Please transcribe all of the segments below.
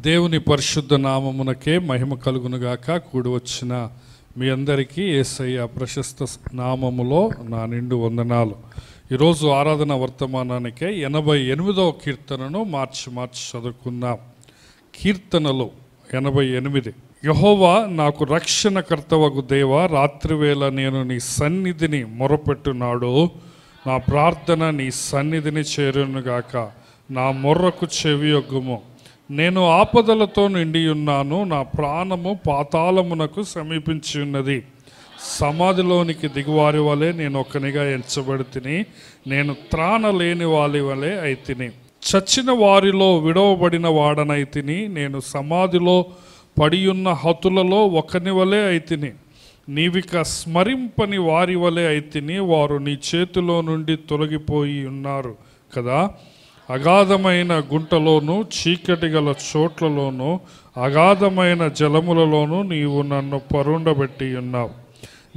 దేవుని పరిశుద్ధ నామమునకే మహిమ కలుగునుగాక. కూడి వచ్చిన మీ అందరికీ యేసయ్య ప్రశస్త నామములో నా నిండు వందనాలు. ఈరోజు ఆరాధన వర్తమానానికే 88వ కీర్తనను మార్చి చదువుకుందాం. కీర్తనలు 88. యెహోవా నాకు రక్షణకర్తవగు దేవా, రాత్రివేళ నేను నీ సన్నిధిని మొరపెట్టున్నాడు. నా ప్రార్థన నీ సన్నిధిని చేరునుగాక. నా మొర్రకు చెవియొగ్గుము. నేను ఆపదలతో నిండి ఉన్నాను. నా ప్రాణము పాతాళమునకు సమీపించి ఉన్నది. సమాధిలోనికి దిగువారి వలె నేను ఒక్కనిగా ఎంచబడి తిని, నేను త్రాణ లేని వారి వలె అయితిని. చచ్చిన వారిలో విడవబడిన వాడనైతిని. నేను సమాధిలో పడియున్న హతులలో ఒకని వలె అయితిని. నీవిక స్మరింపని వారి వలె అయితిని. వారు నీ చేతిలో నుండి తొలగిపోయి ఉన్నారు కదా. అగాధమైన గుంటలోను చీకటి గల చోట్లలోను అగాధమైన జలములలోనూ నీవు నన్ను పరుండబెట్టి ఉన్నావు.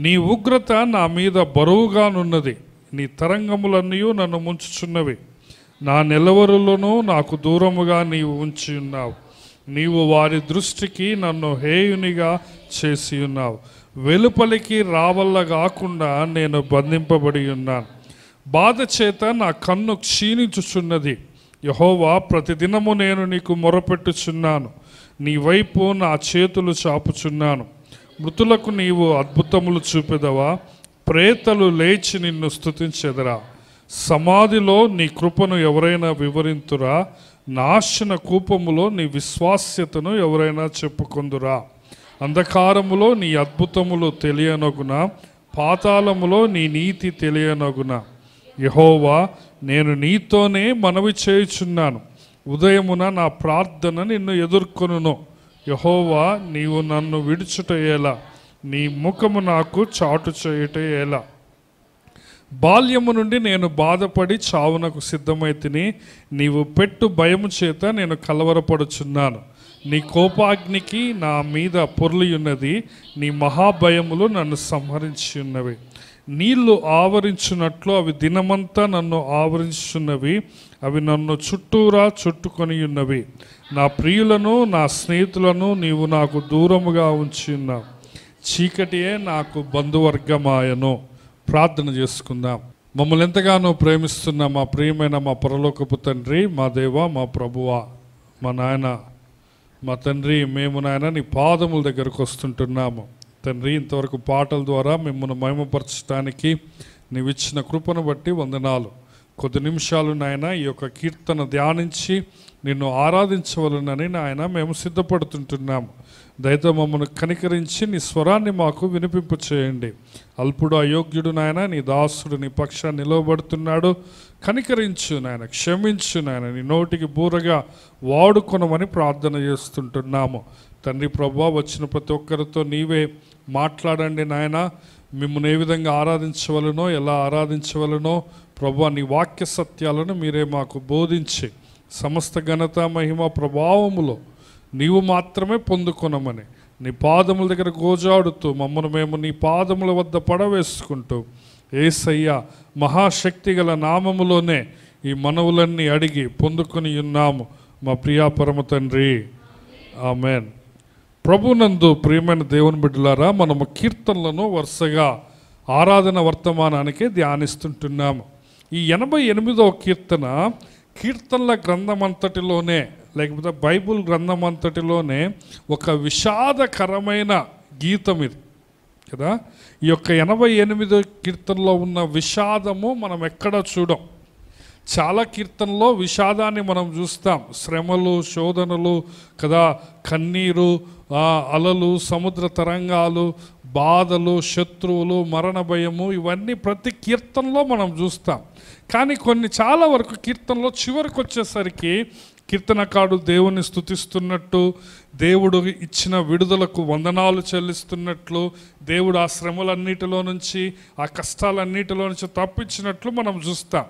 నీ ఉగ్రత నా మీద బరువుగానున్నది. నీ తరంగములన్నీ నన్ను ముంచుచున్నవి. నా నిలవరులను నాకు దూరముగా నీవు ఉంచి ఉన్నావు. నీవు వారి దృష్టికి నన్ను హేయునిగా చేసి ఉన్నావు. వెలుపలికి రావల్లగాకుండా నేను బంధింపబడి ఉన్నాను. బాధ చేత నా కన్ను క్షీణించుచున్నది. యెహోవా, ప్రతిదినము నేను నీకు మొరపెట్టుచున్నాను. నీ వైపు నా చేతులు చాపుచున్నాను. మృతులకు నీవు అద్భుతములు చూపెదవా? ప్రేతలు లేచి నిన్ను స్తుతించెదరా? సమాధిలో నీ కృపను ఎవరైనా వివరింతురా? నాశన కూపములో నీ విశ్వాస్యతను ఎవరైనా చెప్పుకొందురా? అంధకారములో నీ అద్భుతములు తెలియనగునా? పాతాళములో నీ నీతి తెలియనగునా? యెహోవా, నేను నీతోనే మనవి చేయుచున్నాను. ఉదయమున నా ప్రార్థన నిన్ను ఎదుర్కొనును. యెహోవా, నీవు నన్ను విడుచుట ఎలా? నీ ముఖము నాకు చాటు చేయుట ఎలా? బాల్యము నుండి నేను బాధపడి చావునకు సిద్ధమైతిని. నీవు పెట్టు భయము చేత నేను కలవరపడుచున్నాను. నీ కోపాగ్నికి నా మీద పొర్లి ఉన్నది. నీ మహాభయములు నన్ను సంహరించి ఉన్నవి. నీళ్లు ఆవరించున్నట్లు అవి దినమంతా నన్ను ఆవరించున్నవి. అవి నన్ను చుట్టూరా చుట్టుకొని ఉన్నవి. నా ప్రియులను నా స్నేహితులను నీవు నాకు దూరముగా ఉంచి ఉన్నావు. చీకటియే నాకు బంధువర్గమాయను. ప్రార్థన చేసుకుందాం. మమ్మల్ని ఎంతగానో ప్రేమిస్తున్న మా ప్రియమైన మా పరలోకపు తండ్రి, మా దేవ, మా ప్రభువా, మా నాయన, మా తండ్రి, మేము నాయన నీ పాదముల దగ్గరకు వస్తుంటున్నాము తండ్రి. ఇంతవరకు పాటల ద్వారా మిమ్మల్ని మహిమపరచడానికి నీవు ఇచ్చిన కృపను బట్టి వందనాలు. కొద్ది నిమిషాలు నాయన ఈ యొక్క కీర్తన ధ్యానించి నిన్ను ఆరాధించవలనని నాయన మేము సిద్ధపడుతుంటున్నాము. దయతో మమ్మల్ని కనికరించి నీ స్వరాన్ని మాకు వినిపింపు చేయండి. అల్పుడు అయోగ్యుడు నాయన నీ దాసుడు నీ పక్షాన్ని నిలవబడుతున్నాడు. కనికరించు నాయన, క్షమించు నాయన, నీ నోటికి బూరగా వాడుకొనమని ప్రార్థన చేస్తుంటున్నాము తండ్రి. ప్రభువా, వచ్చిన ప్రతి ఒక్కరితో నీవే మాట్లాడండి నాయన. మిమ్మల్ని ఏ విధంగా ఆరాధించవలనో, ఎలా ఆరాధించవలనో ప్రభువా, నీ వాక్య సత్యాలను మీరే మాకు బోధించి సమస్త ఘనత మహిమ ప్రభావములో నీవు మాత్రమే పొందుకొనమని నీ పాదముల దగ్గర గోజాడుతూ మమ్మను మేము నీ పాదముల వద్ద పడవేసుకుంటూ యేసయ్య మహాశక్తి గల నామములోనే ఈ మనవులన్నీ అడిగి పొందుకొని ఉన్నాము మా ప్రియా పరమ తండ్రి, ఆమెన్. ప్రభునందు ప్రియమైన దేవుని బిడ్డలారా, మనము కీర్తనలను వరుసగా ఆరాధన వర్తమానానికి ధ్యానిస్తుంటున్నాము. ఈ 88వ కీర్తన కీర్తనల గ్రంథమంతటిలోనే, లేకపోతే బైబుల్ గ్రంథమంతటిలోనే ఒక విషాదకరమైన గీతం ఇది కదా. ఈ యొక్క 88వ కీర్తనలో ఉన్న విషాదము మనం ఎక్కడ చూడం. చాలా కీర్తనలో విషాదాన్ని మనం చూస్తాం. శ్రమలు, శోధనలు కదా, కన్నీరు, అలలు, సముద్ర తరంగాలు, బాధలు, శత్రువులు, మరణ భయము, ఇవన్నీ ప్రతి కీర్తనలో మనం చూస్తాం. కానీ చాలా వరకు కీర్తనలో చివరికి వచ్చేసరికి కీర్తనకారుడు దేవుని స్తుతిస్తున్నట్టు, దేవుడు ఇచ్చిన విడుదలకు వందనాలు చెల్లిస్తున్నట్లు, దేవుడు ఆ శ్రమలన్నిటిలో నుంచి, ఆ కష్టాలన్నిటిలో నుంచి తప్పించినట్లు మనం చూస్తాం.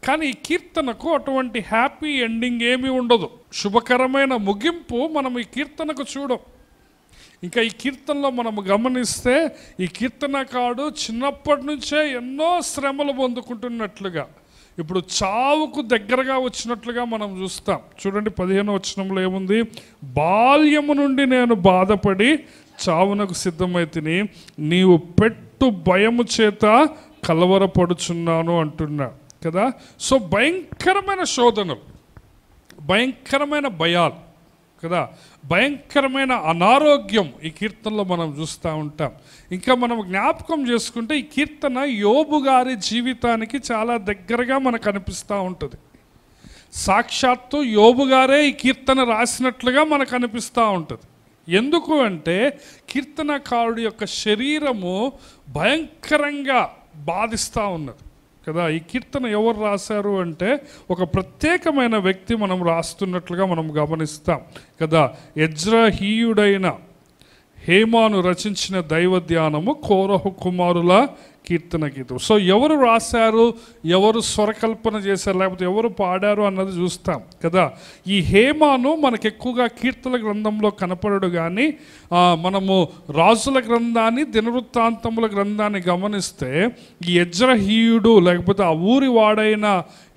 కానీ ఈ కీర్తనకు అటువంటి హ్యాపీ ఎండింగ్ ఏమీ ఉండదు. శుభకరమైన ముగింపు మనం ఈ కీర్తనకు చూడం. ఇంకా ఈ కీర్తనలో మనం గమనిస్తే ఈ కీర్తనకారుడు చిన్నప్పటి నుంచే ఎన్నో శ్రమలు పొందుకుంటున్నట్లుగా, ఇప్పుడు చావుకు దగ్గరగా వచ్చినట్లుగా మనం చూస్తాం. చూడండి 15వ వచనంలో ఏముంది? బాల్యము నుండి నేను బాధపడి చావునకు సిద్ధమైతిని, నీవు పెట్టు భయము చేత కలవరపడుచున్నాను అంటున్నా కదా. సో భయంకరమైన శోధనలు, భయంకరమైన భయాలు కదా, భయంకరమైన అనారోగ్యం ఈ కీర్తనలో మనం చూస్తూ ఉంటాం. ఇంకా మనం జ్ఞాపకం చేసుకుంటే ఈ కీర్తన యోబు గారి జీవితానికి చాలా దగ్గరగా మనకు అనిపిస్తూ ఉంటుంది. సాక్షాత్తు యోబు గారే ఈ కీర్తన రాసినట్లుగా మనకు అనిపిస్తూ ఉంటుంది. ఎందుకు అంటే కీర్తనకారుడి యొక్క శరీరము భయంకరంగా బాధిస్తూ ఉన్నది కదా. ఈ కీర్తన ఎవరు రాశారు అంటే ఒక ప్రత్యేకమైన వ్యక్తి మనం రాస్తున్నట్లుగా మనం గమనిస్తాం కదా. ఎజ్రాహీయుడైన హేమాను రచించిన దైవ ధ్యానము కోరహు కుమారుల కీర్తన గీతం. సో ఎవరు రాశారు, ఎవరు స్వరకల్పన చేశారు, లేకపోతే ఎవరు పాడారు అన్నది చూస్తాం కదా. ఈ హేమాను మనకు ఎక్కువగా కీర్తన గ్రంథంలో కనపడడు, కానీ మనము రాజుల గ్రంథాన్ని, దినవృత్తాంతముల గ్రంథాన్ని గమనిస్తే ఈ ఎజ్రాహీయుడు లేకపోతే ఆ ఊరి వాడైన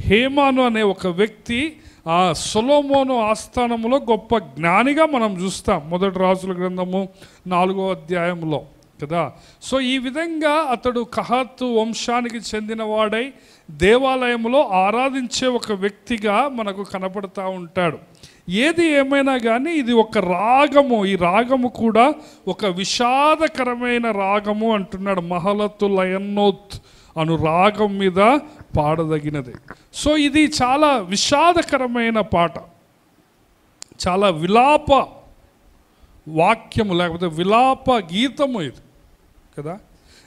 హేమాను అనే ఒక వ్యక్తి ఆ సొలొమోను ఆస్థానంలో గొప్ప జ్ఞానిగా మనం చూస్తాం మొదటి రాజుల గ్రంథము 4వ అధ్యాయంలో కదా. సో ఈ విధంగా అతడు కహాతు వంశానికి చెందిన వాడై దేవాలయంలో ఆరాధించే ఒక వ్యక్తిగా మనకు కనపడతా ఉంటాడు. ఏది ఏమైనా కానీ ఇది ఒక రాగము, ఈ రాగము కూడా ఒక విషాదకరమైన రాగము అంటున్నాడు. మహలతు లయన్నోత్ అను రాగం మీద పాడదగినది. సో ఇది చాలా విషాదకరమైన పాట, చాలా విలాప వాక్యము లేకపోతే విలాప గీతము ఇది కదా.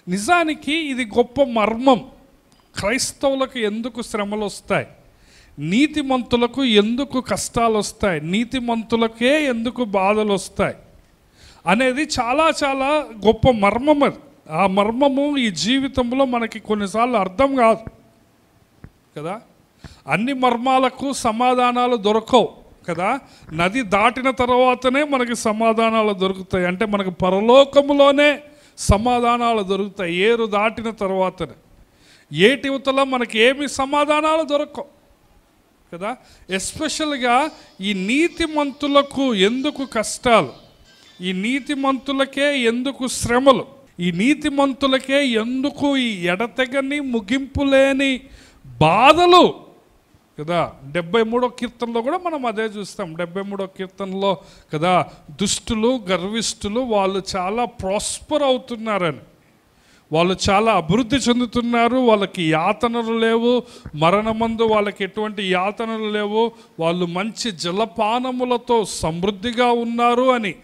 నిజానికి ఇది గొప్ప మర్మం. క్రైస్తవులకు ఎందుకు శ్రమలు వస్తాయి, నీతిమంతులకు ఎందుకు కష్టాలు వస్తాయి, నీతిమంతులకే ఎందుకు బాధలు వస్తాయి అనేది చాలా చాలా గొప్ప మర్మం. అది ఆ మర్మము ఈ జీవితంలో మనకి కొన్నిసార్లు అర్థం కాదు కదా. అన్ని మర్మాలకు సమాధానాలు దొరకవు కదా. నది దాటిన తర్వాతనే మనకి సమాధానాలు దొరుకుతాయి. అంటే మనకు పరలోకములోనే సమాధానాలు దొరుకుతాయి, ఏరు దాటిన తర్వాతనే. ఏటివతల మనకి ఏమి సమాధానాలు దొరకవు కదా. ఎస్పెషల్గా ఈ నీతిమంతులకు ఎందుకు కష్టాలు, ఈ నీతిమంతులకే ఎందుకు శ్రమలు, ఈ నీతిమంతులకే ఎందుకు ఈ ఎడతెగని ముగింపు లేని బాధలు కదా. 73వ కీర్తనలో కూడా మనం అదే చూస్తాం. 73వ కీర్తనలో కదా, దుష్టులు గర్విష్ఠులు వాళ్ళు చాలా ప్రాస్పర్ అవుతున్నారని, వాళ్ళు చాలా అభివృద్ధి చెందుతున్నారు, వాళ్ళకి యాతనలు లేవు, మరణమందు వాళ్ళకి ఎటువంటి యాతనలు లేవు, వాళ్ళు మంచి జలపానములతో సమృద్ధిగా ఉన్నారు అని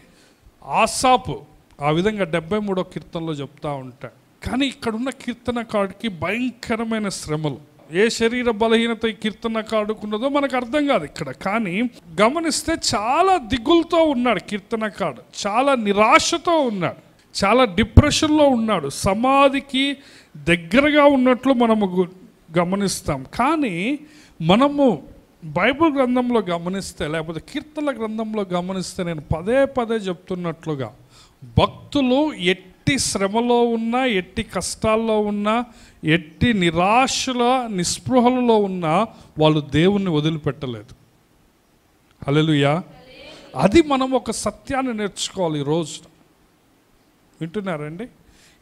ఆసాపు ఆ విధంగా 73వ కీర్తనలో చెప్తా ఉంటాడు. కానీ ఇక్కడున్న కీర్తనకారుడికి భయంకరమైన శ్రమలు. ఏ శరీర బలహీనత ఈ కీర్తనకారుడుకున్నదో మనకు అర్థం కాదు ఇక్కడ. కానీ గమనిస్తే చాలా దిగులతో ఉన్నాడు కీర్తనకారుడు, చాలా నిరాశతో ఉన్నాడు, చాలా డిప్రెషన్లో ఉన్నాడు, సమాధికి దగ్గరగా ఉన్నట్లు మనము గమనిస్తాం. కానీ మనము బైబిల్ గ్రంథంలో గమనిస్తే లేకపోతే కీర్తనల గ్రంథంలో గమనిస్తే నేను పదే పదే చెప్తున్నట్లుగా భక్తులు ఎట్టి శ్రమలో ఉన్నా, ఎట్టి కష్టాల్లో ఉన్నా, ఎట్టి నిరాశల నిస్పృహలలో ఉన్నా వాళ్ళు దేవుణ్ణి వదిలిపెట్టలేదు. హల్లెలూయా. అది మనం ఒక సత్యాన్ని నేర్చుకోవాలి ఈరోజు. వింటున్నారండి?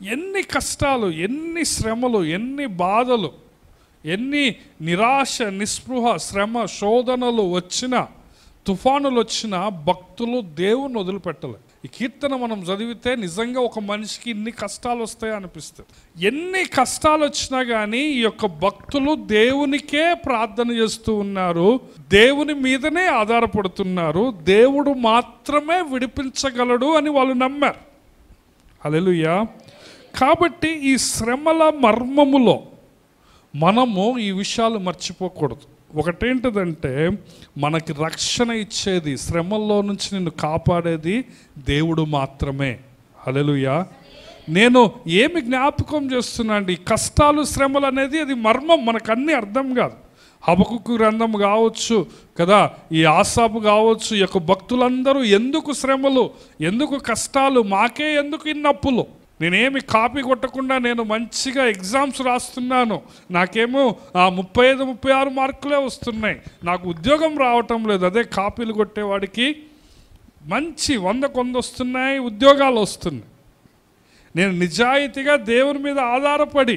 ఎన్ని కష్టాలు, ఎన్ని శ్రమలు, ఎన్ని బాధలు, ఎన్ని నిరాశ నిస్పృహ శ్రమ శోధనలు వచ్చినా, తుఫానులు వచ్చినా భక్తులు దేవుణ్ణి వదిలిపెట్టలేదు. ఈ కీర్తన మనం చదివితే నిజంగా ఒక మనిషికి ఇన్ని కష్టాలు వస్తాయి అనిపిస్తుంది. ఎన్ని కష్టాలు వచ్చినా కానీ ఈ యొక్క భక్తులు దేవునికే ప్రార్థన చేస్తూ ఉన్నారు, దేవుని మీదనే ఆధారపడుతున్నారు, దేవుడు మాత్రమే విడిపించగలడు అని వాళ్ళు నమ్మారు. హల్లెలూయా. కాబట్టి ఈ శ్రమల మర్మములో మనము ఈ విషయాలు మర్చిపోకూడదు. ఒకటేంటిదంటే మనకి రక్షణ ఇచ్చేది, శ్రమల్లో నుంచి నిన్ను కాపాడేది దేవుడు మాత్రమే. హల్లెలూయా. నేను ఏమి జ్ఞాపకం చేస్తున్నా అండి, కష్టాలు శ్రమలు అనేది అది మర్మం, మనకు అన్నీ అర్థం కాదు. హబకుకు గ్రంథం కావచ్చు కదా, ఈ ఆసాపు కావచ్చు, ఈ యొక్క భక్తులందరూ ఎందుకు శ్రమలు, ఎందుకు కష్టాలు, మాకే ఎందుకు ఇన్ని అప్పులు. నేనేమి కాపీ కొట్టకుండా నేను మంచిగా ఎగ్జామ్స్ రాస్తున్నాను, నాకేమో 35-36 మార్కులే వస్తున్నాయి, నాకు ఉద్యోగం రావటం లేదు. అదే కాపీలు కొట్టేవాడికి మంచి 100 వస్తున్నాయి, ఉద్యోగాలు వస్తున్నాయి. నేను నిజాయితీగా దేవుని మీద ఆధారపడి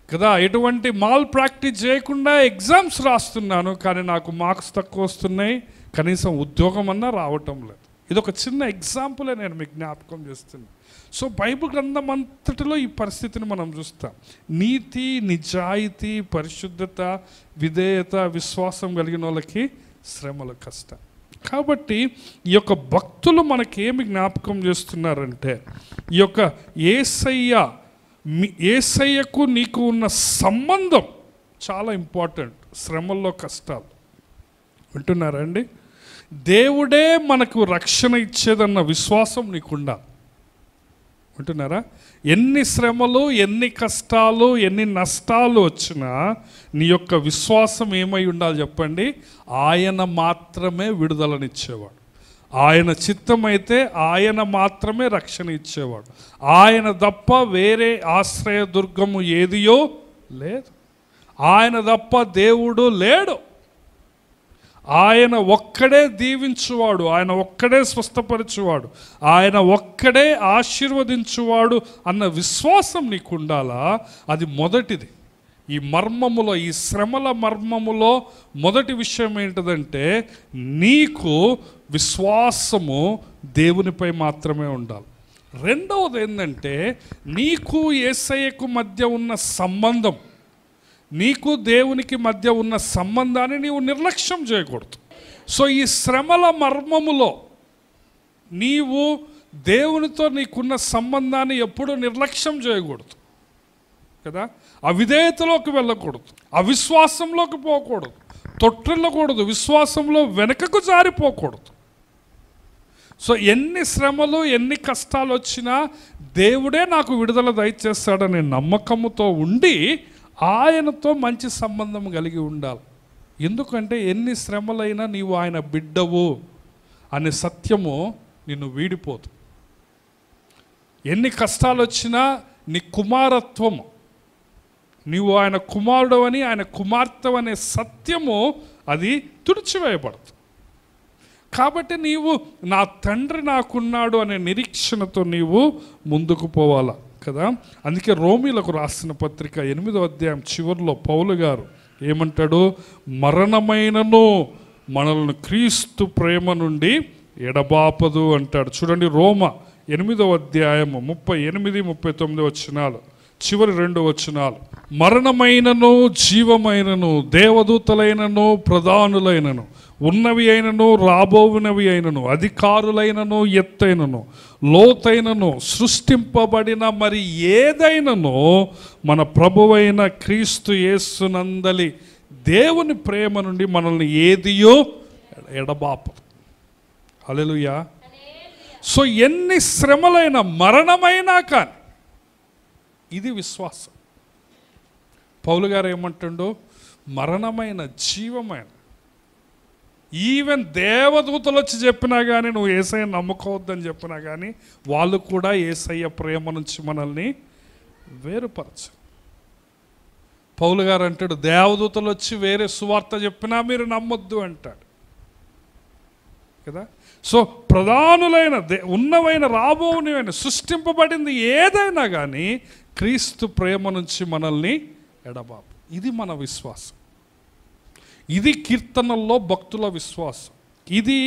కదా, ఎటువంటి మాల్ ప్రాక్టీస్ చేయకుండా ఎగ్జామ్స్ రాస్తున్నాను, కానీ నాకు మార్క్స్ తక్కువ వస్తున్నాయి, కనీసం ఉద్యోగం అన్నా రావటం లేదు. ఇది ఒక చిన్న ఎగ్జాంపులే నేను మీకు జ్ఞాపకం చేస్తున్నాను. సో బైబిల్ గ్రంథం అంతటిలో ఈ పరిస్థితిని మనం చూస్తాం. నీతి, నిజాయితీ, పరిశుద్ధత, విధేయత, విశ్వాసం కలిగిన వాళ్ళకి శ్రమలు కష్టం. కాబట్టి ఈ యొక్క భక్తులు మనకేమి జ్ఞాపకం చేస్తున్నారంటే, ఈ యొక్క యేసయ్యకు నీకు ఉన్న సంబంధం చాలా ఇంపార్టెంట్. శ్రమల్లో కష్టాలు వింటున్నారా అండి? దేవుడే మనకు రక్షణ ఇచ్చేదన్న విశ్వాసం నీకుండాలి. వింటున్నారా? ఎన్ని శ్రమలు, ఎన్ని కష్టాలు, ఎన్ని నష్టాలు వచ్చినా నీ యొక్క విశ్వాసం ఏమై ఉండాలి చెప్పండి? ఆయన మాత్రమే విడుదలనిచ్చేవాడు. ఆయన చిత్తమైతే ఆయన మాత్రమే రక్షణ ఇచ్చేవాడు. ఆయన తప్ప వేరే ఆశ్రయదుర్గము ఏదియో లేదు. ఆయన తప్ప దేవుడు లేడు. ఆయన ఒక్కడే దీవించువాడు, ఆయన ఒక్కడే స్వస్థపరచువాడు, ఆయన ఒక్కడే ఆశీర్వదించువాడు అన్న విశ్వాసం నీకు ఉండాలా? అది మొదటిది. ఈ మర్మములో, ఈ శ్రమల మర్మములో మొదటి విషయం ఏంటిదంటే, నీకు విశ్వాసము దేవునిపై మాత్రమే ఉండాలి. రెండవది ఏంటంటే, నీకు యేసయ్యకు మధ్య ఉన్న సంబంధం, నీకు దేవునికి మధ్య ఉన్న సంబంధాన్ని నీవు నిర్లక్ష్యం చేయకూడదు. సో ఈ శ్రమల మర్మములో నీవు దేవునితో నీకున్న సంబంధాన్ని ఎప్పుడూ నిర్లక్ష్యం చేయకూడదు కదా. అవిధేయతలోకి వెళ్ళకూడదు, అవిశ్వాసంలోకి పోకూడదు, తొట్టిల్లకూడదు, విశ్వాసంలో వెనకకు జారిపోకూడదు. సో ఎన్ని శ్రమలు, ఎన్ని కష్టాలు వచ్చినా దేవుడే నాకు విడుదల దయచేస్తాడనే నమ్మకముతో ఉండి ఆయనతో మంచి సంబంధం కలిగి ఉండాలి. ఎందుకంటే ఎన్ని శ్రమలైనా నీవు ఆయన బిడ్డవు అనే సత్యము నిన్ను వీడిపోదు. ఎన్ని కష్టాలు వచ్చినా నీ కుమారత్వము, నీవు ఆయన కుమారుడు అని, ఆయన కుమార్తె అనే సత్యము అది తుడిచివేయబడదు. కాబట్టి నీవు నా తండ్రి నాకున్నాడు అనే నిరీక్షణతో నీవు ముందుకు పోవాలా కదా. అందుకే రోమీలకు రాసిన పత్రిక 8వ అధ్యాయం చివరిలో పౌలు గారు ఏమంటాడు? మరణమైనను మనల్ని క్రీస్తు ప్రేమ నుండి ఎడబాపదు అంటాడు. చూడండి, రోమ 8వ అధ్యాయము 38-39 వచనాలు, చివరి 2 వచనాలు. మరణమైనను జీవమైనను, దేవదూతలైనను ప్రధానులైనను, ఉన్నవి అయినను రాబోవునవి అయినను, అధికారులైనను ఎత్తైనను లోతైనను, సృష్టింపబడిన మరి ఏదైనను మన ప్రభువైన క్రీస్తు యేసునందలి దేవుని ప్రేమ నుండి మనల్ని ఏదియో ఎడబాపదు. హల్లెలూయా. సో ఎన్ని శ్రమలైన, మరణమైనా కానీ ఇది విశ్వాసం. పౌలు గారు ఏమంటుండో, మరణమైన జీవమైన, ఈవెన్ దేవదూతలు వచ్చి చెప్పినా కానీ, నువ్వు యేసయ్య నమ్ముకోవద్దని చెప్పినా కానీ, వాళ్ళు కూడా యేసయ్య ప్రేమ నుంచి మనల్ని వేరుపరచు. పౌలు గారు అంటాడు, దేవదూతలు వచ్చి వేరే సువార్త చెప్పినా మీరు నమ్మొద్దు అంటాడు కదా. సో ప్రధానులైన, ఉన్నవైన, రాబోనివైన, సృష్టింపబడింది ఏదైనా కానీ క్రీస్తు ప్రేమ నుంచి మనల్ని ఎడబాపు. ఇది మన విశ్వాసం. ఇది కీర్తనల్లో భక్తుల విశ్వాసం. ఇది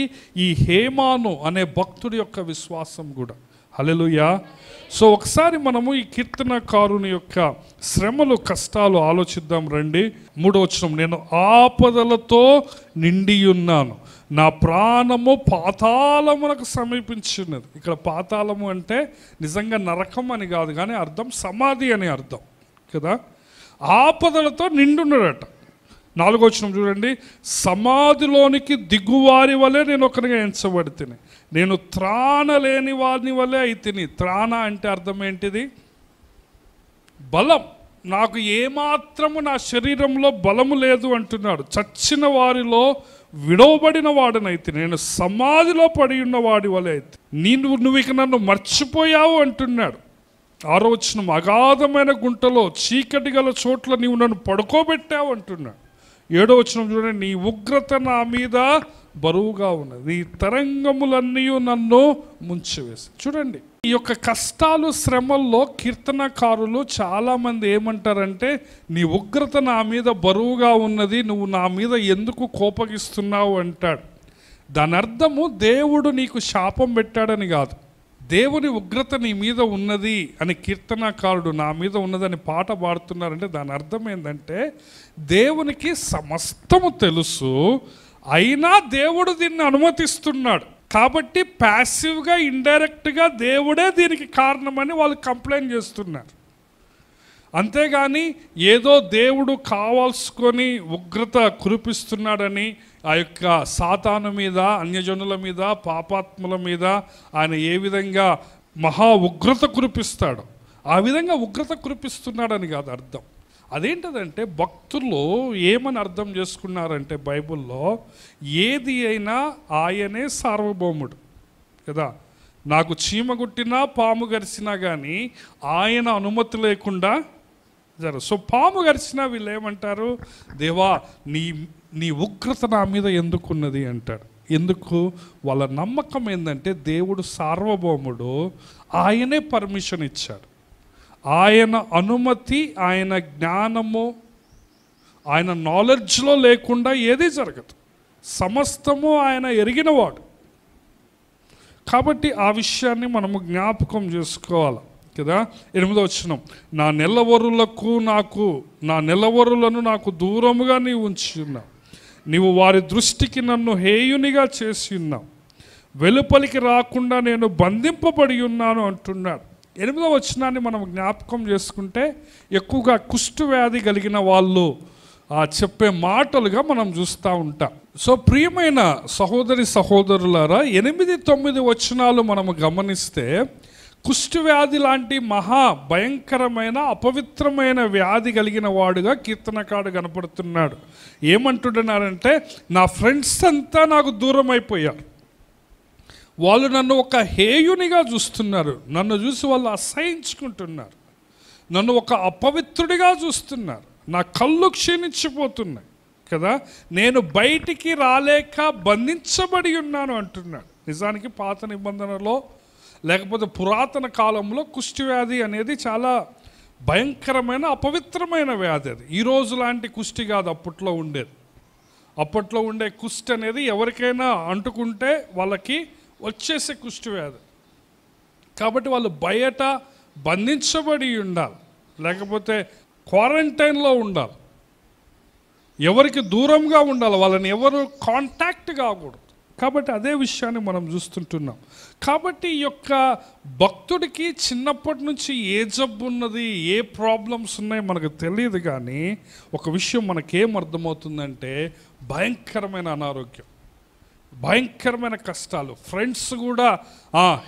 ఈ హేమాను అనే భక్తుడి యొక్క విశ్వాసం కూడా. హల్లెలూయా. సో ఒకసారి మనము ఈ కీర్తనకారుని యొక్క శ్రమలు, కష్టాలు ఆలోచిద్దాం రండి. 3వ వచనం, నేను ఆపదలతో నిండి ఉన్నాను, నా ప్రాణము పాతాళమునకు సమీపించినది. ఇక్కడ పాతాళము అంటే నిజంగా నరకం అని కాదు, కానీ అర్థం సమాధి అని అర్థం కదా. ఆపదలతో నిండున్నాడట. 4వ వచనం చూడండి, సమాధిలోనికి దిగువారి వలె నేను ఒకరిగా ఎంచబడితిని, నేను త్రాణ లేని వారిని వలె అయితిని. త్రాణ అంటే అర్థం ఏంటిది? బలం. నాకు ఏమాత్రము నా శరీరంలో బలము లేదు అంటున్నాడు. చచ్చిన వారిలో విడవబడిన వాడనైతే, నేను సమాధిలో పడి ఉన్న వాడి వలె అయితే నువ్వు ఇక నన్ను మర్చిపోయావు అంటున్నాడు. 6వ వచనం, అగాధమైన గుంటలో చీకటి గల చోట్ల నీవు నన్ను పడుకోబెట్టావు అంటున్నాడు. 7వ వచనం చూడండి, నీ ఉగ్రత నా మీద బరువుగా ఉన్నది, నీ తరంగములన్నీ నన్ను ముంచివేసి. చూడండి, ఈ యొక్క కష్టాలు శ్రమల్లో కీర్తనకారులు చాలామంది ఏమంటారంటే, నీ ఉగ్రత నా మీద బరువుగా ఉన్నది, నువ్వు నా మీద ఎందుకు కోపగిస్తున్నావు అంటాడు. దాని అర్థము దేవుడు నీకు శాపం పెట్టాడని కాదు. దేవుని ఉగ్రత నీ మీద ఉన్నది అని కీర్తనకారుడు నా మీద ఉన్నదని పాట పాడుతున్నారంటే దాని అర్థం ఏంటంటే, దేవునికి సమస్తము తెలుసు, అయినా దేవుడు దీన్ని అనుమతిస్తున్నాడు. కాబట్టి ప్యాసివ్గా ఇండైరెక్ట్గా దేవుడే దీనికి కారణమని వాళ్ళు కంప్లైంట్ చేస్తున్నారు. అంతేగాని ఏదో దేవుడు కావాల్సుకొని ఉగ్రత కురిపిస్తున్నాడని ఆ యొక్క సాతాను మీద, అన్యజనుల మీద, పాపాత్ముల మీద ఆయన ఏ విధంగా మహా ఉగ్రత కురిపిస్తాడో ఆ విధంగా ఉగ్రత కురిపిస్తున్నాడని కాదు అర్థం. అదేంటదంటే, భక్తులు ఏమని అర్థం చేసుకున్నారంటే బైబిల్లో, ఏది అయినా ఆయనే సార్వభౌముడు కదా. నాకు చీమ గుట్టినా పాము గరిచినా కానీ ఆయన అనుమతి లేకుండా జరగదు. సో పాము గరిచినా వీళ్ళు ఏమంటారు, దేవా నీ ఉగ్రత నా మీద ఎందుకున్నది అంటాడు. ఎందుకు? వాళ్ళ నమ్మకం ఏంటంటే దేవుడు సార్వభౌముడు, ఆయనే పర్మిషన్ ఇచ్చాడు. ఆయన అనుమతి, ఆయన జ్ఞానము, ఆయన నాలెడ్జ్లో లేకుండా ఏదీ జరగదు. సమస్తము ఆయన ఎరిగినవాడు. కాబట్టి ఆ విషయాన్ని మనము జ్ఞాపకం చేసుకోవాలి కదా. 8వ వచనం, నా నెలవరులను నాకు దూరముగా నీవు ఉంచి ఉన్నావు, నీవు వారి దృష్టికి నన్ను హేయునిగా చేసి ఉన్నావు, వెలుపలికి రాకుండా నేను బంధింపబడి ఉన్నాను అంటున్నాడు. 8వ వచనాన్ని మనం జ్ఞాపకం చేసుకుంటే ఎక్కువగా కుష్టు వ్యాధి కలిగిన వాళ్ళు చెప్పే మాటలుగా మనం చూస్తూ ఉంటాం. సో ప్రియమైన సహోదరి సహోదరులారా, 8, 9 వచనాలు మనము గమనిస్తే కుష్టు వ్యాధి లాంటి మహా భయంకరమైన అపవిత్రమైన వ్యాధి కలిగిన వాడుగా కీర్తనకారుడు కనపడుతున్నాడు. ఏమంటున్నారంటే, నా ఫ్రెండ్స్ అంతా నాకు దూరం అయిపోయారు, వాళ్ళు నన్ను ఒక హేయునిగా చూస్తున్నారు, నన్ను చూసి వాళ్ళు అసహించుకుంటున్నారు, నన్ను ఒక అపవిత్రుడిగా చూస్తున్నారు, నా కళ్ళు క్షీణించిపోతున్నాయి కదా, నేను బయటికి రాలేక బంధించబడి ఉన్నాను అంటున్నాడు. నిజానికి పాత నిబంధనలో లేకపోతే పురాతన కాలంలో కుష్టి వ్యాధి అనేది చాలా భయంకరమైన అపవిత్రమైన వ్యాధి. అది ఈరోజు లాంటి కుష్టి కాదు, అప్పట్లో ఉండేది. అప్పట్లో ఉండే కుష్టి అనేది ఎవరికైనా అంటుకుంటే వాళ్ళకి వచ్చేసే కుష్టి వ్యాధి. కాబట్టి వాళ్ళు బయట బంధించబడి ఉండాలి, లేకపోతే క్వారంటైన్లో ఉండాలి, ఎవరికి దూరంగా ఉండాలి, వాళ్ళని ఎవరు కాంటాక్ట్ కాకూడదు. కాబట్టి అదే విషయాన్ని మనం చూస్తుంటున్నాం. కాబట్టి ఈ యొక్క భక్తుడికి చిన్నప్పటి నుంచి ఏ జబ్బు ఉన్నది, ఏ ప్రాబ్లమ్స్ ఉన్నాయి మనకు తెలియదు. కానీ ఒక విషయం మనకేం అర్థమవుతుందంటే, భయంకరమైన అనారోగ్యం, భయంకరమైన కష్టాలు. ఫ్రెండ్స్ కూడా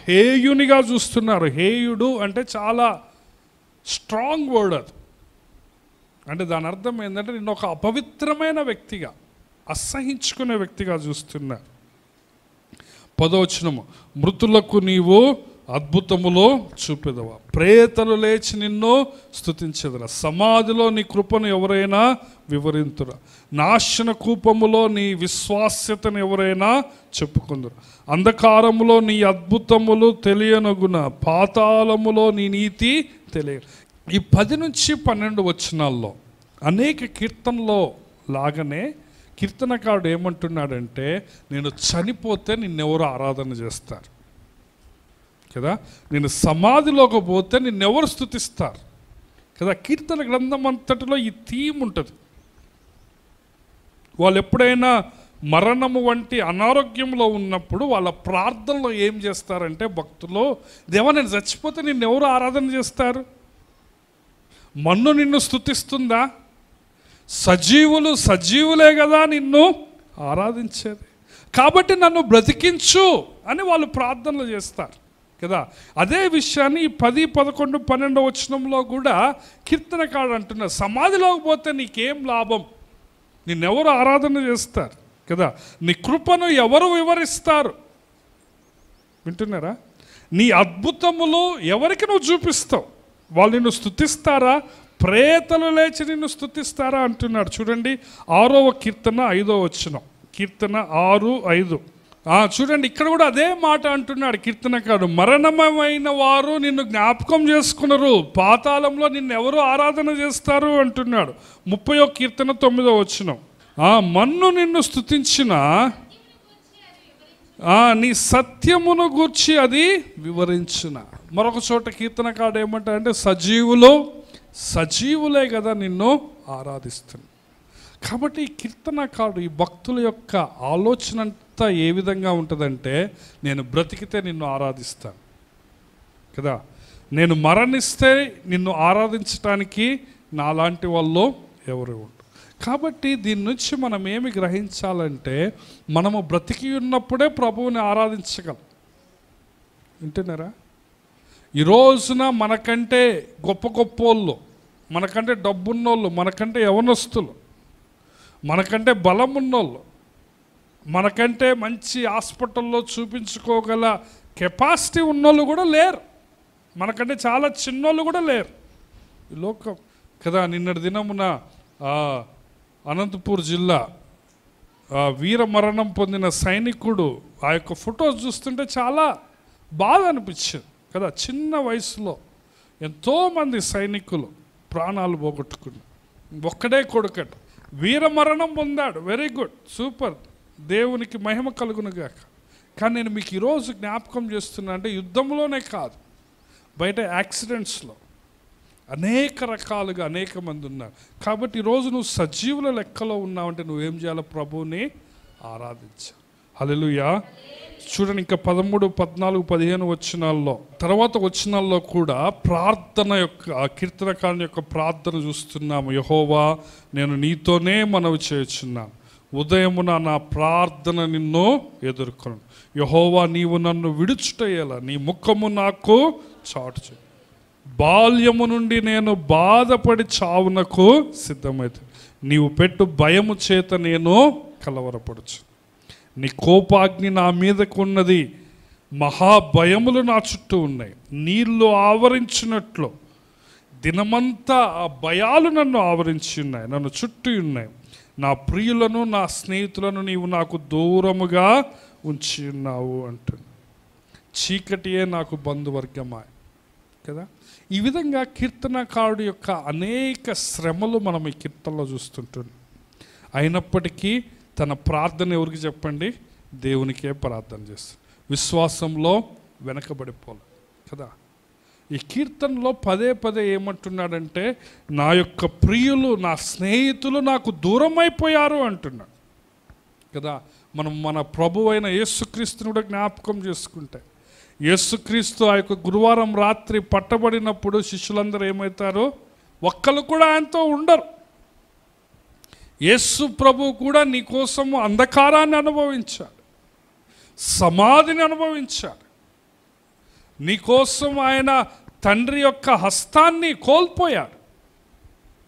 హేయునిగా చూస్తున్నారు. హేయుడు అంటే చాలా స్ట్రాంగ్ వర్డ్ అది. అంటే దాని అర్థం ఏంటంటే, నిన్ను ఒక అపవిత్రమైన వ్యక్తిగా, అసహించుకునే వ్యక్తిగా చూస్తున్నారు. 10వ వచనము, మృతులకు నీవు అద్భుతములో చూపెదవా, ప్రేతలు లేచి నిన్ను స్తుతించెదరా, సమాధిలో నీ కృపను ఎవరైనా వివరింతురా, నాశన కూపములో నీ విశ్వాస్యతను ఎవరైనా చెప్పుకుందురు, అంధకారములో నీ అద్భుతములు తెలియనగున, పాతాళములో నీ నీతి తెలియ. ఈ 10 నుంచి 12 వచనాల్లో అనేక కీర్తనలో లాగానే కీర్తనకారుడు ఏమంటున్నాడంటే, నేను చనిపోతే నిన్నెవరు ఆరాధన చేస్తారు కదా, నేను సమాధిలోకి పోతే నిన్నెవరు స్తుతిస్తారు కదా. కీర్తన గ్రంథం అంతటిలో ఈ థీమ్ ఉంటుంది. వాళ్ళు ఎప్పుడైనా మరణము వంటి అనారోగ్యంలో ఉన్నప్పుడు వాళ్ళ ప్రార్థనలో ఏం చేస్తారంటే, భక్తులు, దేవా నేను చచ్చిపోతే నిన్నెవరు ఆరాధన చేస్తారు? మన్ను నిన్ను స్తుతిస్తుందా? సజీవులే కదా నిన్ను ఆరాధించేది, కాబట్టి నన్ను బ్రతికించు అని వాళ్ళు ప్రార్థనలు చేస్తారు కదా. అదే విషయాన్ని ఈ 10, 11, 12 వచనంలో కూడా కీర్తనకారుడు అంటున్నారు, సమాధిలోకి పోతే నీకేం లాభం, నిన్నెవరు ఆరాధన చేస్తారు కదా, నీ కృపను ఎవరు వివరిస్తారు, వింటున్నారా, నీ అద్భుతములు ఎవరికి నువ్వు చూపిస్తావు, వాళ్ళు నిన్ను స్తుతిస్తారా, ప్రేతలు లేచి నిన్ను స్తుతిస్తారా అంటున్నాడు. చూడండి 6వ కీర్తన 5వ వచనం, కీర్తన 6:5. చూడండి ఇక్కడ కూడా అదే మాట అంటున్నాడు కీర్తనకారుడు, మరణమైన వారు నిన్ను జ్ఞాపకం చేసుకున్నారు, పాతాళంలో నిన్ను ఎవరు ఆరాధన చేస్తారు అంటున్నాడు. 30వ కీర్తన 9వ వచనం, మన్ను నిన్ను స్తుతించిన నీ సత్యమును గూర్చి అది వివరించిన. మరొక చోట కీర్తనకారుడు ఏమంటాడంటే సజీవులే కదా నిన్ను ఆరాధిస్తుంది. కాబట్టి ఈ కీర్తనకారుడు, ఈ భక్తుల యొక్క ఆలోచన అంతా ఏ విధంగా ఉంటుందంటే, నేను బ్రతికితే నిన్ను ఆరాధిస్తాను కదా, నేను మరణిస్తే నిన్ను ఆరాధించడానికి నాలాంటి వాళ్ళు ఎవరు ఉండరు. కాబట్టి దీని నుంచి మనం ఏమి గ్రహించాలంటే, మనము బ్రతికి ఉన్నప్పుడే ప్రభువుని ఆరాధించగలం. వింటున్నారా, ఈ రోజున మనకంటే గొప్పోళ్ళు, మనకంటే డబ్బున్నోళ్ళు, మనకంటే యవనస్తులు, మనకంటే బలం ఉన్నోళ్ళు, మనకంటే మంచి హాస్పిటల్లో చూపించుకోగల కెపాసిటీ ఉన్నోళ్ళు కూడా లేరు, మనకంటే చాలా చిన్నోళ్ళు కూడా లేరు ఈ లోకం కదా. నిన్నటి దినమున అనంతపూర్ జిల్లా వీర మరణం పొందిన సైనికుడు ఆ యొక్క ఫొటోస్ చూస్తుంటే చాలా బాధ అనిపించింది కదా. చిన్న వయసులో ఎంతోమంది సైనికులు ప్రాణాలు పోగొట్టుకున్నారు, ఒక్కడే కొడుకట, వీర మరణం పొందాడు, వెరీ గుడ్, సూపర్, దేవునికి మహిమ కలుగునుగాక. కానీ నేను మీకు ఈరోజు జ్ఞాపకం చేస్తున్నా అంటే, యుద్ధంలోనే కాదు, బయట యాక్సిడెంట్స్లో అనేక రకాలుగా అనేక మంది ఉన్నారు. కాబట్టి ఈరోజు నువ్వు సజీవుల లెక్కలో ఉన్నావంటే నువ్వేం చేయాలి, ప్రభువుని ఆరాధించాలి. హల్లెలూయా. చూడండి ఇంకా 13, 14, 15 వచనాల్లో, తర్వాత వచనాల్లో కూడా ప్రార్థన యొక్క, కీర్తనకారుని యొక్క ప్రార్థన చూస్తున్నాము. యెహోవా, నేను నీతోనే మనవి చేయుచున్నాను, ఉదయమున నా ప్రార్థన నిన్ను ఎదుర్కొను. యెహోవా, నీవు నన్ను విడుచుటయేలా నీ ముఖము నాకు చాటు చేయి. బాల్యము నుండి నేను బాధపడి చావునకు సిద్ధమైతే, నీవు పెట్టు భయము చేత నేను కలవరపడుచు. నీ కోపాగ్ని నా మీదకు ఉన్నది, మహాభయములు నా చుట్టూ ఉన్నాయి, నీళ్లు ఆవరించినట్లు దినమంతా ఆ భయాలు నన్ను ఆవరించి ఉన్నాయి, నన్ను చుట్టూ ఉన్నాయి. నా ప్రియులను నా స్నేహితులను నీవు నాకు దూరముగా ఉంచి ఉన్నావు అంటుంది. చీకటియే నాకు బంధువర్గమా కదా. ఈ విధంగా కీర్తనకారుడు యొక్క అనేక శ్రమలు మనం ఈ కీర్తనలో చూస్తుంటున్నాం. అయినప్పటికీ తన ప్రార్థన ఎవరికి చెప్పండి, దేవునికే ప్రార్థన చేస్తాడు, విశ్వాసంలో వెనకబడిపోలే కదా. ఈ కీర్తనలో పదే ఏమంటున్నాడంటే, నా యొక్క ప్రియులు నా స్నేహితులు నాకు దూరం అయిపోయారు అంటున్నాడు కదా. మనం మన ప్రభువు అయిన యేసుక్రీస్తుని కూడా జ్ఞాపకం చేసుకుంటే, యేసుక్రీస్తు ఆ యొక్క గురువారం రాత్రి పట్టబడినప్పుడు శిష్యులందరూ ఏమవుతారు, ఒక్కరు కూడా ఆయనతో ఉండరు. యేసు ప్రభు కూడా నీ కోసము అంధకారాన్ని అనుభవించాడు, సమాధిని అనుభవించాడు, నీకోసం ఆయన తండ్రి యొక్క హస్తాన్ని కోల్పోయాడు.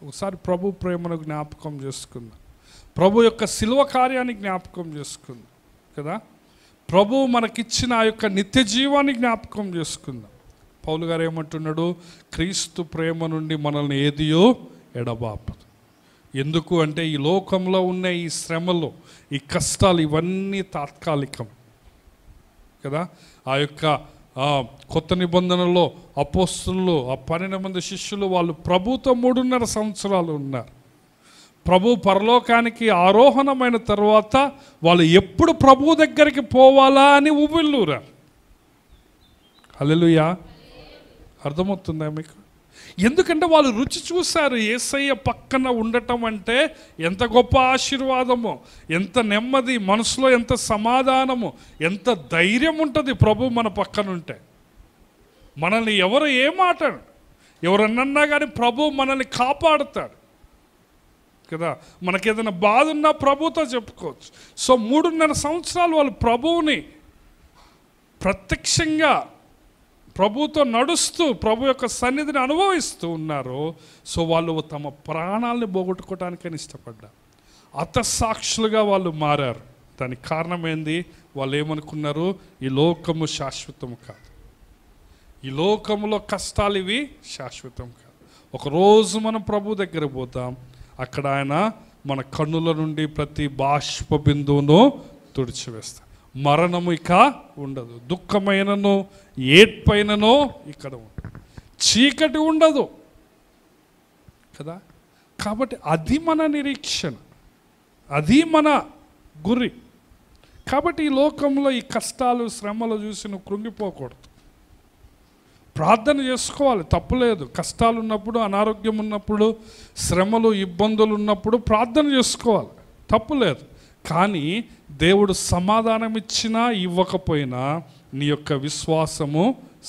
ఒకసారి ప్రభు ప్రేమను జ్ఞాపకం చేసుకుందాం, ప్రభు యొక్క శిలువ కార్యాన్ని జ్ఞాపకం చేసుకుందాం కదా. ప్రభు మనకిచ్చిన ఆ యొక్క నిత్య జీవాన్ని జ్ఞాపకం చేసుకుందాం. పౌలు గారు ఏమంటున్నాడు, క్రీస్తు ప్రేమ నుండి మనల్ని ఏదియో ఎడబాపదు. ఎందుకు అంటే, ఈ లోకంలో ఉన్న ఈ శ్రమలు, ఈ కష్టాలు ఇవన్నీ తాత్కాలికం కదా. ఆ యొక్క కొత్త నిబంధనలో అపోస్తలులు, ఆ 12 మంది శిష్యులు, వాళ్ళు ప్రభుతో 3.5 సంవత్సరాలు ఉన్నారు. ప్రభు పరలోకానికి ఆరోహణమైన తర్వాత వాళ్ళు ఎప్పుడు ప్రభు దగ్గరికి పోవాలా అని ఉవ్విళ్ళూరా. హల్లెలూయా. అర్థమవుతుందా మీకు? ఎందుకంటే వాళ్ళు రుచి చూశారు, యేసయ్య పక్కన ఉండటం అంటే ఎంత గొప్ప ఆశీర్వాదమో, ఎంత నెమ్మది, మనసులో ఎంత సమాధానము, ఎంత ధైర్యం ఉంటుంది ప్రభు మన పక్కన ఉంటే. మనల్ని ఎవరు ఏమాటాడు, ఎవరన్నా కానీ ప్రభు మనల్ని కాపాడుతాడు కదా. మనకేదైనా బాధ ఉన్నా ప్రభుతో చెప్పుకోవచ్చు. సో 3.5 సంవత్సరాలు వాళ్ళు ప్రభువుని ప్రత్యక్షంగా ప్రభుతో నడుస్తూ ప్రభు యొక్క సన్నిధిని అనుభవిస్తూ ఉన్నారు. సో వాళ్ళు తమ ప్రాణాలని పోగొట్టుకోవటానికని ఇష్టపడ్డారు. హతసాక్షులుగా వాళ్ళు మారారు. దానికి కారణం ఏంది? వాళ్ళు ఏమనుకున్నారు? ఈ లోకము శాశ్వతము కాదు, ఈ లోకములో కష్టాలు ఇవి శాశ్వతం కాదు. ఒకరోజు మనం ప్రభు దగ్గర పోతాం, అక్కడ ఆయన మన కన్నుల నుండి ప్రతి బాష్ప బిందువును తుడిచివేస్తాం. మరణము ఇక ఉండదు, దుఃఖమైనను ఏడ్పైనను ఇక్కడ ఉండదు, చీకటి ఉండదు కదా. కాబట్టి అది మన నిరీక్షణ, అది మన గురి. కాబట్టి ఈ లోకంలో ఈ కష్టాలు శ్రమలు చూసి నువ్వు కృంగిపోకూడదు. ప్రార్థన చేసుకోవాలి, తప్పులేదు. కష్టాలు ఉన్నప్పుడు, అనారోగ్యం ఉన్నప్పుడు, శ్రమలు ఇబ్బందులు ఉన్నప్పుడు ప్రార్థన చేసుకోవాలి, తప్పులేదు. కానీ దేవుడు సమాధానం ఇచ్చినా ఇవ్వకపోయినా నీ యొక్క విశ్వాసము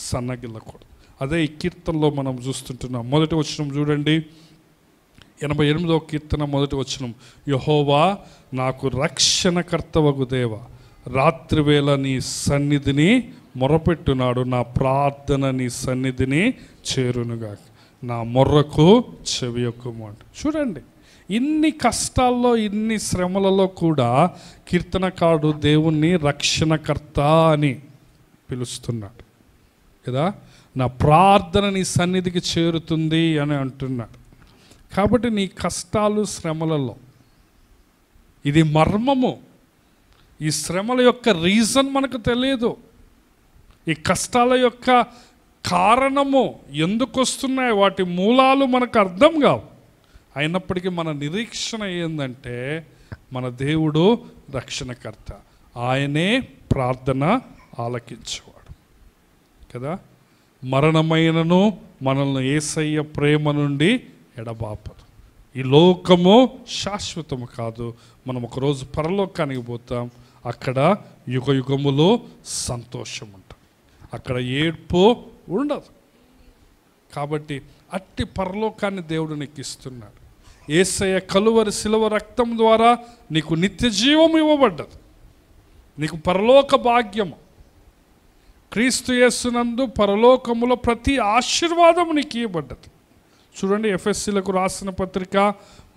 సన్నగిల్లకూడదు. అదే ఈ కీర్తనలో మనం చూస్తుంటున్నాం. మొదటి వచనం చూడండి, 88వ కీర్తన మొదటి వచనం. యెహోవా నాకు రక్షణకర్తవగు దేవ, రాత్రివేళ నీ సన్నిధిని మొరపెట్టున్నాడు, నా ప్రార్థన నీ సన్నిధిని చేరునుగా, నా మొర్రకు చెవియొక్కుము అంట. చూడండి, ఇన్ని కష్టాల్లో ఇన్ని శ్రమలలో కూడా కీర్తనకారుడు దేవుణ్ణి రక్షణకర్త అని పిలుస్తున్నాడు కదా. నా ప్రార్థన నీ సన్నిధికి చేరుతుంది అని అంటున్నాడు. కాబట్టి నీ కష్టాలు శ్రమలలో ఇది మర్మము. ఈ శ్రమల యొక్క రీజన్ మనకు తెలియదు, ఈ కష్టాల యొక్క కారణము ఎందుకు వస్తున్నాయి, వాటి మూలాలు మనకు అర్థం కావు. అయినప్పటికీ మన నిరీక్షణ ఏంటంటే మన దేవుడు రక్షణకర్త, ఆయనే ప్రార్థన ఆలకించేవాడు కదా. మరణమైనను మనల్ని యేసయ్య ప్రేమ నుండి ఎడబాపదు. ఈ లోకము శాశ్వతము కాదు. మనం ఒకరోజు పరలోకానికి పోతాం, అక్కడ యుగ యుగములో సంతోషం ఉంటుంది, అక్కడ ఏడ్పు ఉండదు. కాబట్టి అట్టి పరలోకాన్ని దేవుడు నీకు ఇస్తున్నాడు. యేసయ్య కలువరి శిలువ రక్తం ద్వారా నీకు నిత్య జీవం ఇవ్వబడ్డది, నీకు పరలోక భాగ్యము. క్రీస్తు యేసునందు పరలోకములో ప్రతి ఆశీర్వాదము నీకు ఇవ్వబడ్డది. చూడండి, ఎఫెసీలకు రాసిన పత్రిక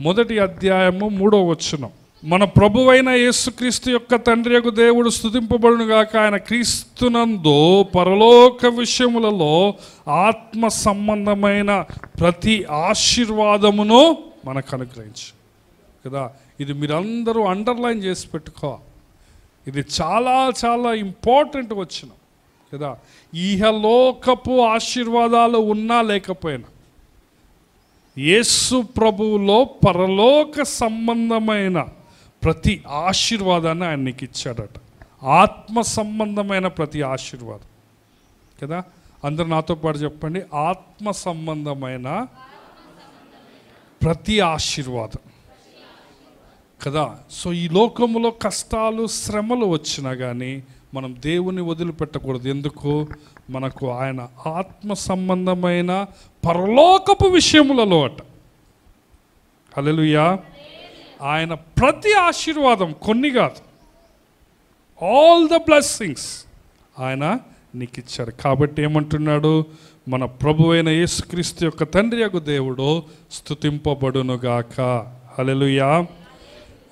1వ అధ్యాయము 3వ వచనం. మన ప్రభువైన యేసుక్రీస్తు యొక్క తండ్రి యొక్క దేవుడు స్తుతింపబడునుగాక. ఆయన క్రీస్తునందు పరలోక విషయములలో ఆత్మ సంబంధమైన ప్రతి ఆశీర్వాదమును మనకు అనుగ్రహించు కదా. ఇది మీరందరూ అండర్లైన్ చేసి పెట్టుకోవాలి. ఇది చాలా చాలా ఇంపార్టెంట్ వచనం కదా. ఈహలోకపు ఆశీర్వాదాలు ఉన్నా లేకపోయినా యేసు ప్రభువులో పరలోక సంబంధమైన ప్రతి ఆశీర్వాదాన్ని ఆయన నీకు ఇచ్చాడట. ఆత్మ సంబంధమైన ప్రతి ఆశీర్వాదం కదా. అందరు నాతో పాటు చెప్పండి, ఆత్మ సంబంధమైన ప్రతి ఆశీర్వాదం కదా. సో ఈ లోకంలో కష్టాలు శ్రమలు వచ్చినా కానీ మనం దేవుని వదిలిపెట్టకూడదు. ఎందుకు? మనకు ఆయన ఆత్మ సంబంధమైన పరలోకపు విషయములలో అట. హల్లెలూయా. ఆయన ప్రతి ఆశీర్వాదం, కొన్ని కాదు, ఆల్ ద బ్లెస్సింగ్స్ ఆయన నీకు ఇచ్చాడు. కాబట్టి ఏమంటున్నాడు? మన ప్రభువైన యేసుక్రీస్తు యొక్క తండ్రి యొక్క దేవుడు స్తుతింపబడునుగాక. హల్లెలూయా.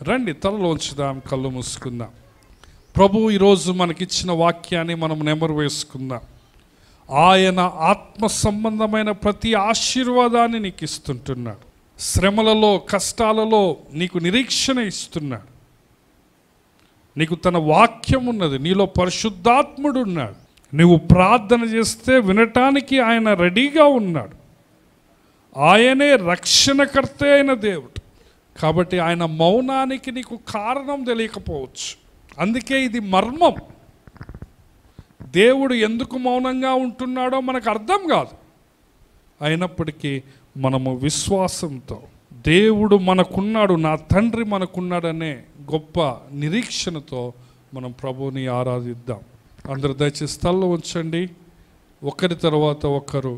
రండి, తలలో ఉంచుదాం, కళ్ళు మూసుకుందాం. ప్రభు ఈరోజు మనకిచ్చిన వాక్యాన్ని మనం నెమరు వేసుకుందాం. ఆయన ఆత్మ సంబంధమైన ప్రతి ఆశీర్వాదాన్ని నీకు ఇస్తుంటున్నాడు. శ్రమలలో కష్టాలలో నీకు నిరీక్షణ ఇస్తున్నాడు. నీకు తన వాక్యం ఉన్నది, నీలో పరిశుద్ధాత్ముడు ఉన్నాడు. నువ్వు ప్రార్థన చేస్తే వినటానికి ఆయన రెడీగా ఉన్నాడు. ఆయనే రక్షణకర్త అయిన దేవుడు. కాబట్టి ఆయన మౌనానికి నీకు కారణం తెలియకపోవచ్చు. అందుకే ఇది మర్మం. దేవుడు ఎందుకు మౌనంగా ఉంటున్నాడో మనకు అర్థం కాదు. అయినప్పటికీ మనము విశ్వాసంతో దేవుడు మనకున్నాడు, నా తండ్రి మనకున్నాడనే గొప్ప నిరీక్షణతో మనం ప్రభువుని ఆరాధిద్దాం. అందరు దయచేసి స్థలంలో ఉంచండి. ఒకరి తర్వాత ఒకరు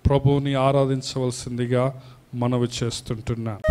ప్రభువుని ఆరాధించవలసిందిగా మనవి చేస్తుంటున్నాను.